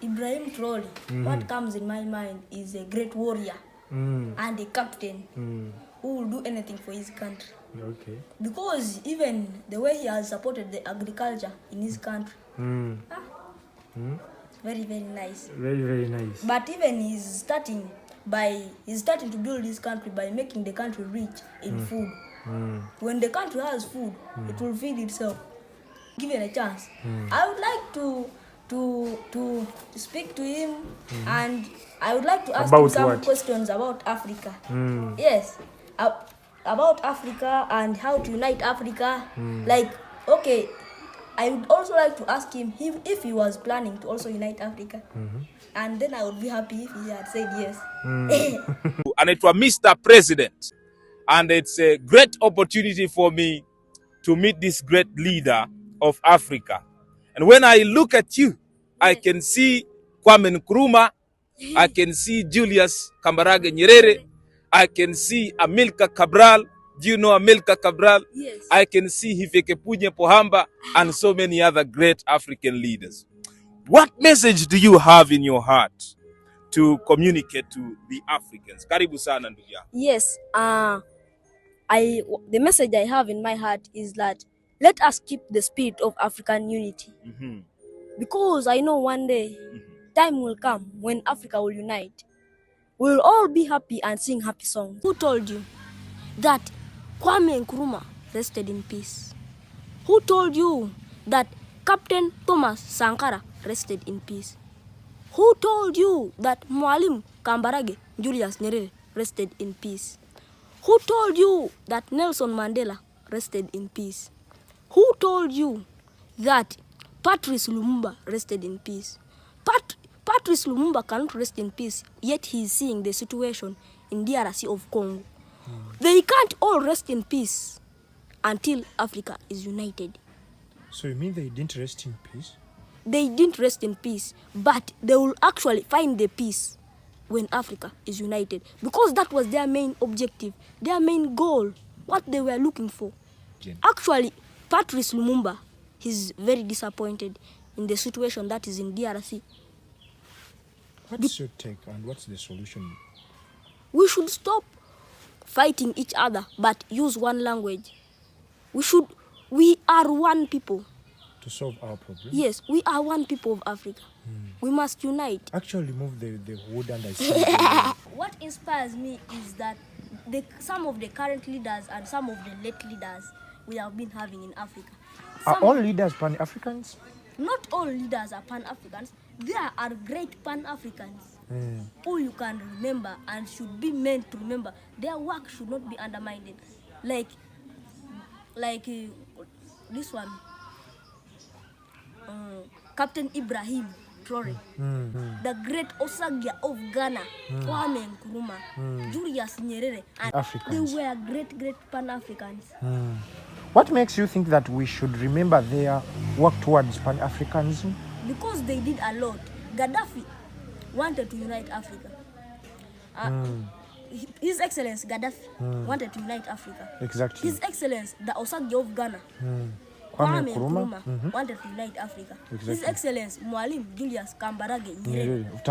Ibrahim Traore, what comes in my mind is a great warrior and a captain who will do anything for his country. Okay. Because even the way he has supported the agriculture in his country, very, very nice. Very, very nice. But even he's starting to build his country by making the country rich in food. When the country has food, it will feed itself. Given a chance, I would like to speak to him, and I would like to ask him some questions about Africa. Yes, about Africa and how to unite Africa. Like, okay, I would also like to ask him if he was planning to also unite Africa. And then I would be happy if he had said yes. Anaitwa Mr. President, and it's a great opportunity for me to meet this great leader of Africa. And when I look at you, I can see Kwame Nkrumah, I can see Julius Kambarage Nyerere, I can see Amilcar Cabral. Do you know Amilcar Cabral? Yes. I can see Hifikepunye Pohamba and so many other great African leaders. What message do you have in your heart to communicate to the Africans? Karibu sana ndugu yangu. Yes, the message I have in my heart is that let us keep the spirit of African unity. Because I know one day, time will come when Africa will unite. We'll all be happy and sing happy songs. Who told you that Kwame Nkrumah rested in peace? Who told you that Captain Thomas Sankara rested in peace? Who told you that Mwalimu Kambarage Julius Nyerere rested in peace? Who told you that Nelson Mandela rested in peace? Who told you that Patrice Lumumba rested in peace? Patrice Lumumba cannot rest in peace, yet he is seeing the situation in DRC of Congo. They can't all rest in peace until Africa is united. So you mean they didn't rest in peace? They didn't rest in peace, but they will actually find the peace when Africa is united, because that was their main objective, their main goal, what they were looking for. Actually, Patrice Lumumba is very disappointed in the situation that is in DRC. What's your take and what's the solution? We should stop fighting each other, but use one language. We are one people. To solve our problem? Yes, we are one people of Africa. We must unite. Actually remove the wood and I see. What inspires me is that some of the current leaders and some of the late leaders we have been having in Africa. Are all leaders pan-Africans? Not all leaders are pan-Africans. There are great pan-Africans who you can remember and should be meant to remember. Their work should not be undermined. Like this one, Capt.Ibrahim Traore, the great Osagia of Ghana, Kwame Nkrumah, Julius Nyerere, and Africans. They were great pan-Africans. What makes you think that we should remember their work towards pan-Africanism? Because they did a lot. Gaddafi wanted to unite Africa. His Excellency Gaddafi wanted to unite Africa. Exactly. His Excellency, the Osagie of Ghana, Kwame Nkrumah wanted to unite Africa. Exactly. His Excellency Mwalimu Julius Kambarage Nyerere of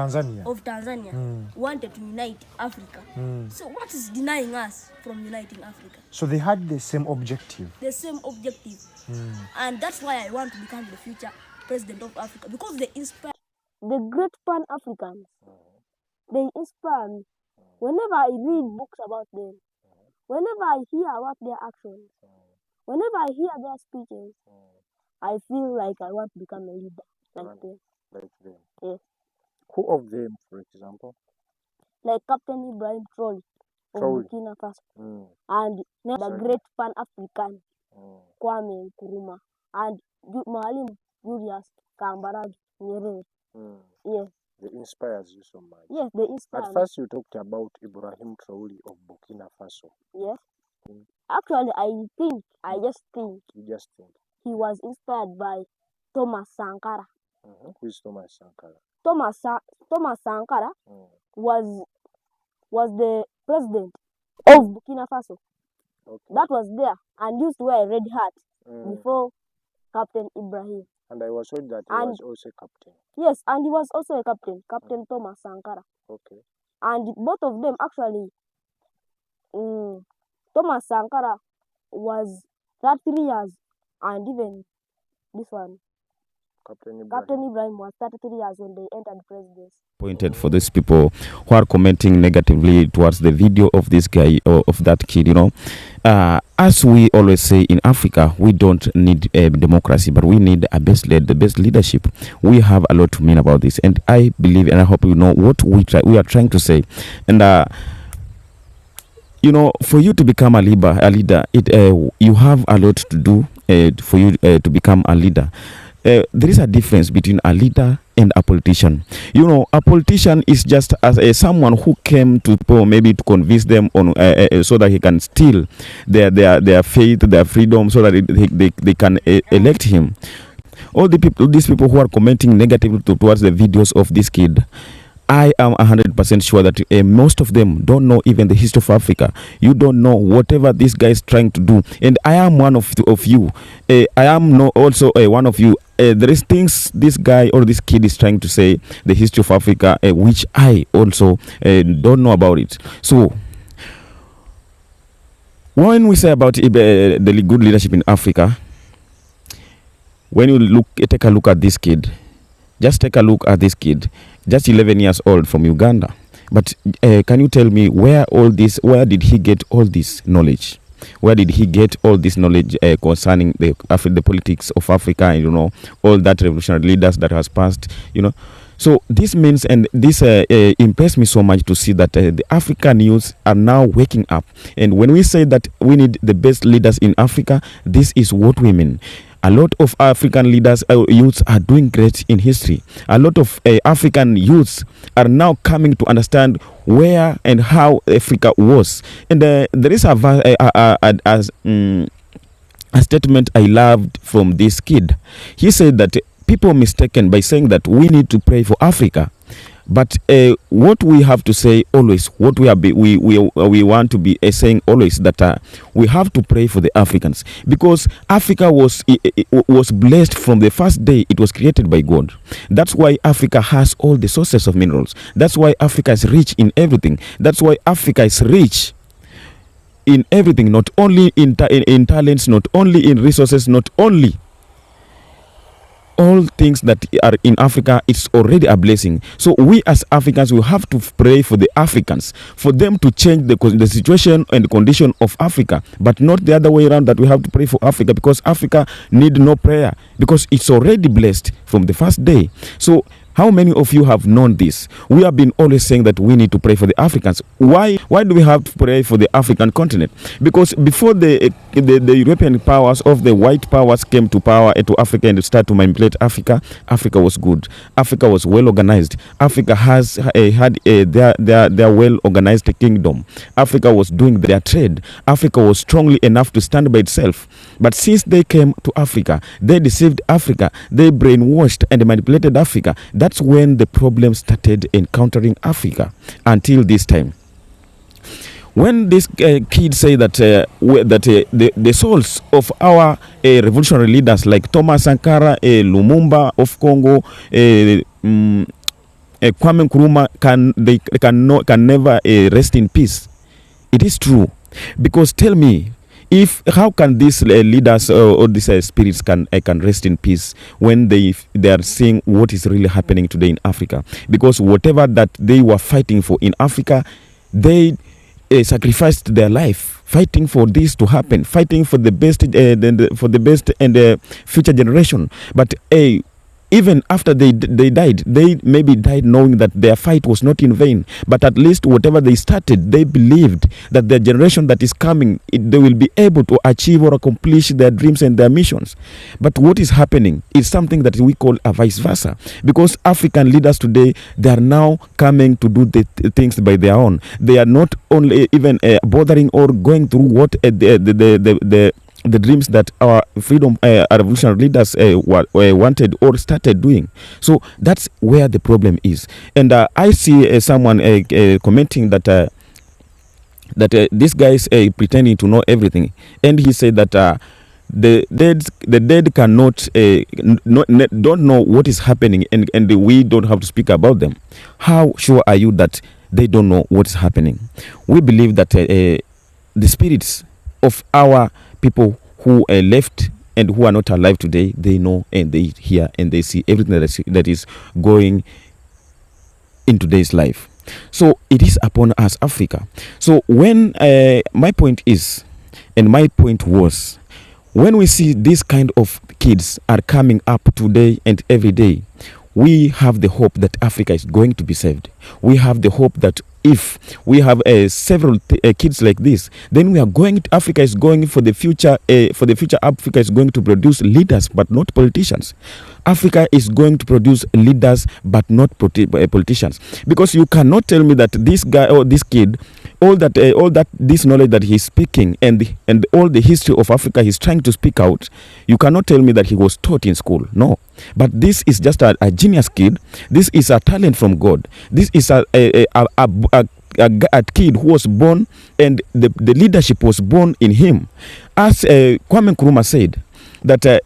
Tanzania wanted to unite Africa. So what is denying us from uniting Africa? So they had the same objective. The same objective. And that's why I want to become the future president of Africa, because they inspire the great pan-Africans. They inspire me. Whenever I read books about them, whenever I hear about their actions, whenever I hear their speeches, I feel like I want to become a leader like them. Like them? Yes. Who of them, for example? Like Capt.Ibrahim Traore of Burkina Faso, and the great pan-African Kwame Nkrumah, and Mwalimu Julius Kambarage Nyerere. Yes. They inspires you so much. Yes, they inspire At first you talked about Ibrahim Traore of Burkina Faso. Yes. Actually, I just think. You just think? He was inspired by Thomas Sankara. Who is Thomas Sankara? Thomas Sankara was the president of Burkina Faso. Okay. That was there and used to wear a red hat before Capt.Ibrahim. And I was told that he And was also a captain. yes, and he was also a captain, Captain Thomas Sankara. Okay. And both of them actually, Thomas Sankara was 33 years, and even this one, Captain Ibrahim was 33 years when they entered presidency. Pointed for these people who are commenting negatively towards the video of this guy or of that kid, you know. As we always say in Africa, we don't need a democracy, but we need the best leadership. We have a lot to mean about this, and I believe and I hope you know what we are trying to say. And you know, for you to become a leader, you have a lot to do for you to become a leader. There is a difference between a leader and a politician. You know, a politician is just as someone who came to maybe to convince them on so that he can steal their faith, their freedom, so that they can elect him. All these people who are commenting negatively towards the videos of this kid, I am 100% sure that most of them don't know even the history of Africa. You don't know whatever this guy is trying to do. And I am one of you. I am also one of you. There is things this guy or this kid is trying to say, the history of Africa, which I also don't know about it. So, when we say about the good leadership in Africa, when you take a look at this kid, just take a look at this kid, just 11 years old from Uganda. But can you tell me where did he get all this knowledge? Where did he get all this knowledge concerning the politics of Africa and, you know, all that revolutionary leaders that has passed, you know? So this means, and this impressed me so much to see that the African youths are now waking up. And when we say that we need the best leaders in Africa, this is what we mean. A lot of African leaders, youths are doing great in history. A lot of African youths are now coming to understand where and how Africa was. And there is a statement I loved from this kid. He said that people mistaken by saying that we need to pray for Africa. But what we have to say always, what we want to be saying always, that we have to pray for the Africans, because Africa was blessed from the first day it was created by God. That's why Africa has all the sources of minerals. That's why Africa is rich in everything. That's why Africa is rich in everything, not only in talents, not only in resources, not only all things that are in Africa. It's already a blessing. So we as Africans, we have to pray for the Africans, for them to change the situation and the condition of Africa, but not the other way around, that we have to pray for Africa because Africa need no prayer, because it's already blessed from the first day. So how many of you have known this? We have been always saying that we need to pray for the Africans. Why do we have to pray for the African continent? Because before the European powers of the white powers came to power to Africa and started to manipulate Africa, Africa was good. Africa was well organized. Africa had their well organized kingdom. Africa was doing their trade. Africa was strongly enough to stand by itself. But since they came to Africa, they deceived Africa, they brainwashed and manipulated Africa. That's when the problem started encountering Africa until this time. When this kids say that the souls of our revolutionary leaders like Thomas Sankara, Lumumba of Congo, Kwame Nkrumah can never rest in peace, it is true. Because tell me, how can these leaders or these spirits can rest in peace when they are seeing what is really happening today in Africa? Because whatever that they were fighting for in Africa, they sacrificed their life fighting for this to happen, fighting for the best and the future generation. But even after they died, they maybe died knowing that their fight was not in vain. But at least whatever they started, they believed that the generation that is coming, they will be able to achieve or accomplish their dreams and their missions. But what is happening is something that we call a vice versa. Because African leaders today, they are now coming to do the things by their own. They are not only even bothering or going through what the dreams that our freedom revolutionary leaders wanted or started doing. So that's where the problem is. And I see someone commenting that this guy is pretending to know everything, and he said that The dead cannot don't know what is happening, and we don't have to speak about them. How sure are you that they don't know what is happening? We believe that the spirits of our people who left and who are not alive today, they know and they hear and they see everything that is going in today's life. So it is upon us, Africa. So when my point is, and my point was, when we see this kind of kids are coming up today and every day, we have the hope that Africa is going to be saved. We have the hope that if we have several kids like this, then we are going to, Africa is going for the future. Africa is going to produce leaders but not politicians. Africa is going to produce leaders but not politicians. Because you cannot tell me that this guy or this kid, all that this knowledge that he's speaking and all the history of Africa he's trying to speak out, you cannot tell me that he was taught in school. No. But this is just a genius kid. This is a talent from God. This is a kid who was born, and the leadership was born in him. As Kwame Nkrumah said, that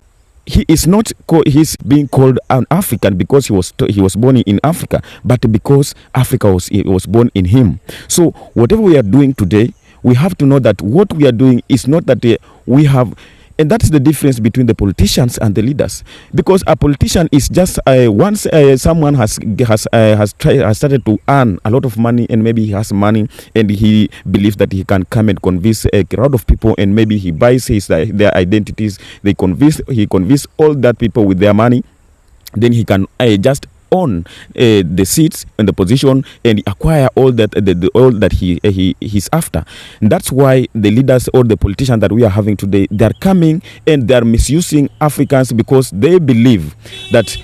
he is not he's being called an African because he was born in Africa, but because Africa was born in him. So whatever we are doing today, we have to know that what we are doing is not that we have. And that's the difference between the politicians and the leaders. Because a politician is just once someone has started to earn a lot of money, and maybe he has money and he believes that he can come and convince a crowd of people, and maybe he buys their identities. He convince all that people with their money. Then he can just own the seats and the position and acquire all that all that he's after. And that's why the leaders or the politicians that we are having today, they are coming and they are misusing Africans because they believe that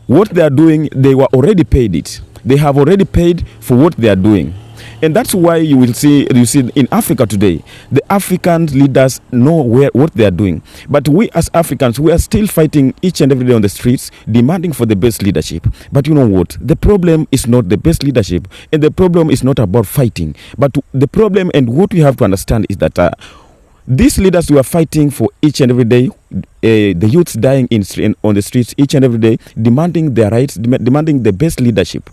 what they are doing, they were already paid it. They have already paid for what they are doing. And that's why you see in Africa today, the African leaders know what they are doing. But we as Africans, we are still fighting each and every day on the streets, demanding for the best leadership. But you know what? The problem is not the best leadership, and the problem is not about fighting. But the problem, and what we have to understand, is that these leaders who are fighting for each and every day, the youths dying on the streets each and every day, demanding their rights, demanding the best leadership.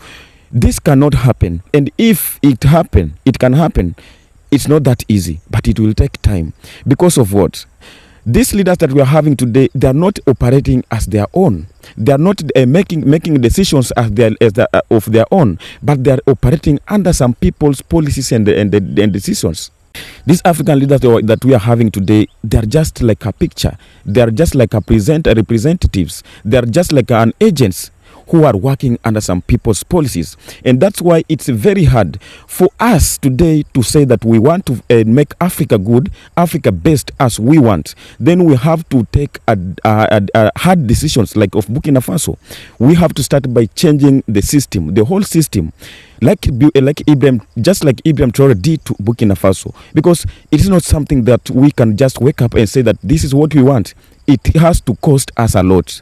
This cannot happen, and if it can happen. It's not that easy, but it will take time. Because of what? These leaders that we are having today, they are not operating as their own. They are not making decisions of their own, but they are operating under some people's policies and decisions. These African leaders that we are having today, they are just like a picture. They are just like representatives. They are just like an agents who are working under some people's policies. And that's why it's very hard for us today to say that we want to make Africa good, Africa best as we want. Then we have to take hard decisions like of Burkina Faso. We have to start by changing the system, the whole system. Like Ibrahim Traore did to Burkina Faso. Because it is not something that we can just wake up and say that this is what we want. It has to cost us a lot.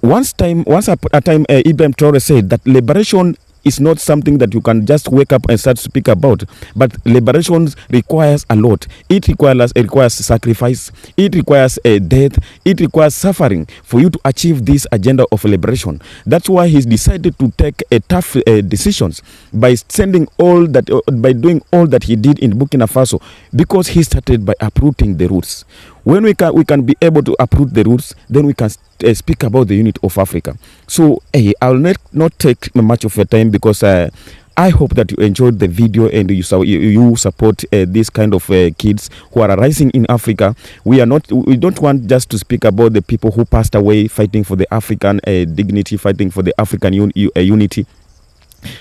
Once upon a time, Ibrahim Traore said that liberation is not something that you can just wake up and start to speak about, but liberation requires a lot. It requires sacrifice. It requires death. It requires suffering for you to achieve this agenda of liberation. That's why he's decided to take tough decisions by doing all that he did in Burkina Faso, because he started by uprooting the roots. When we can be able to uproot the roots, then we can speak about the unity of Africa. So I will not take much of your time, because I hope that you enjoyed the video and you support this kind of kids who are rising in Africa. We don't want just to speak about the people who passed away fighting for the African dignity, fighting for the African unity,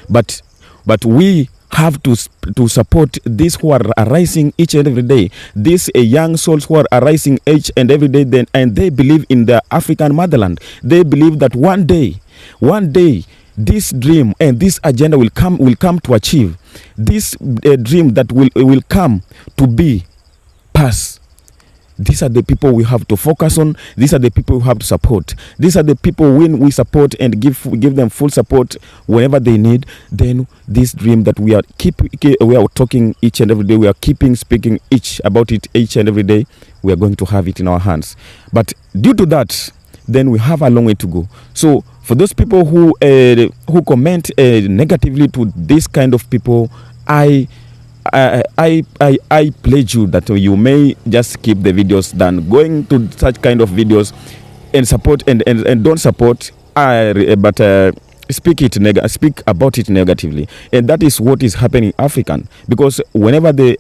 but we have to support these who are arising each and every day. These young souls who are arising each and every day, and they believe in the African motherland. They believe that one day, this dream and this agenda will come to achieve. This dream that will come to be passed. these are the people we have to focus on. These are the people we have to support. These are the people when we support and give them full support whenever they need, then this dream that we are talking each and every day, we are speaking about it each and every day, we are going to have it in our hands. But due to that, then we have a long way to go. So for those people who comment negatively to this kind of people, I pledge you that you may just keep the videos than going to such kind of videos and support and don't support, but speak about it negatively. And that is what is happening in African, because whenever the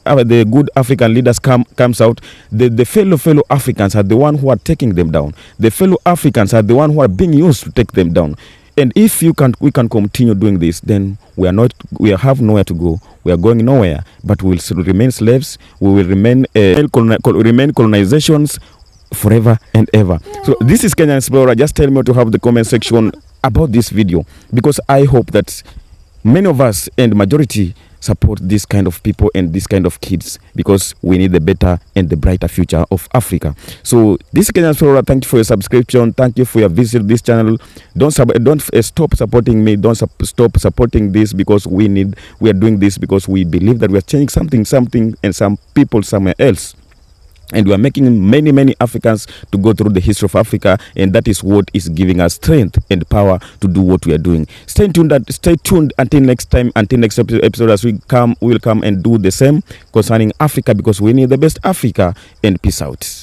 good African leaders comes out, the fellow Africans are the one who are taking them down. The fellow Africans are the one who are being used to take them down. And if we can continue doing this, then we have nowhere to go. We are going nowhere, but we will remain slaves. We will remain colonizations forever and ever. So this is Kenyan Explorer. Just tell me to have the comment section about this video, because I hope that many of us and majority support this kind of people and this kind of kids, because we need the better and the brighter future of Africa. So this is Kenyan Explorer. Thank you for your subscription. Thank you for your visit to this channel. Don't stop supporting me. Don't stop supporting this, because we are doing this because we believe that we are changing something and some people somewhere else. And we are making many Africans to go through the history of Africa, and that is what is giving us strength and power to do what we are doing. Stay tuned until next time, until next episode, as we will come and do the same concerning Africa, because we need the best Africa. And peace out.